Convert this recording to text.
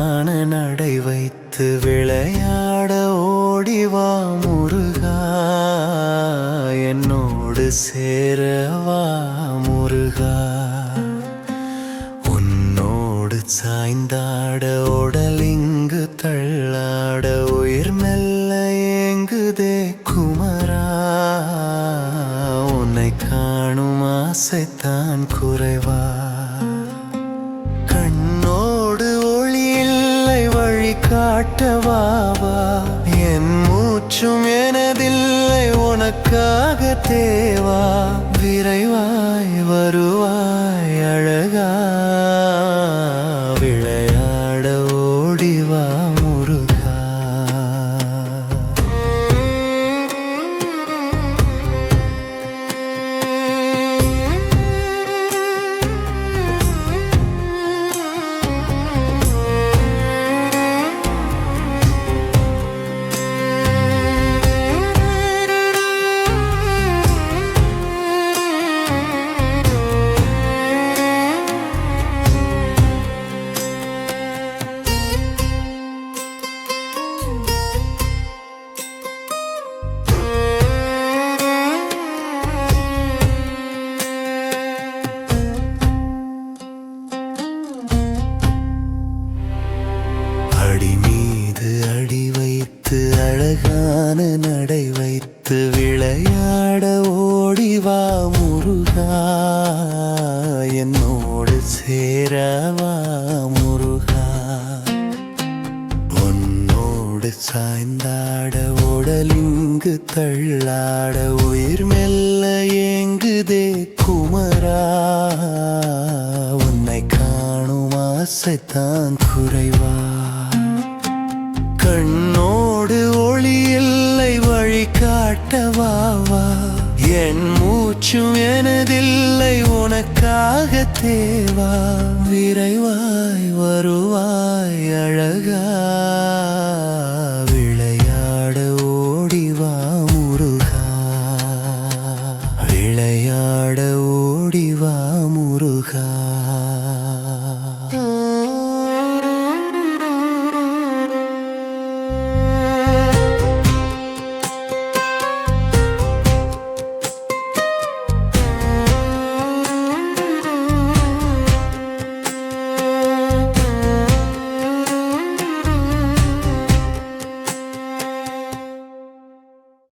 அழகான நடை வைத்து விளையாட ஓடிவா முருகா, என்னோடு சேரவா முருகா. உன்னோடு சாய்ந்தாட உடலிங்கு தள்ளாட உயிர் மெல்ல ஏங்குதே குமரா. உன்னை காணும் ஆசைத்தான் குறைவா. கண்ணோடு ஒளி இல்லை வழி காட்டவாவா. என் மூச்சும் எனதில்லை உனக்காக தேவா. விரைவாய் வருவாய் அழகா, விளையாட ஓடிவா முருகா. அடி மீது அடி வைத்து அழகான நடை வைத்து விளையாட ஓடிவா முருகா, என்னோடு சேரவா முருகா. உன்னோடு சாய்ந்தாட உடலிங்கு தள்ளாட உயிர் மெல்ல ஏங்குதே குமரா. உன்னை காணும் ஆசைத்தான் குறைவா. கண்ணோடு ஒளி இல்லை வழி காட்டவாவா. என் மூச்சும் எனதில்லை உனக்காக தேவா. விரைவாய் வருவாய் அழகா,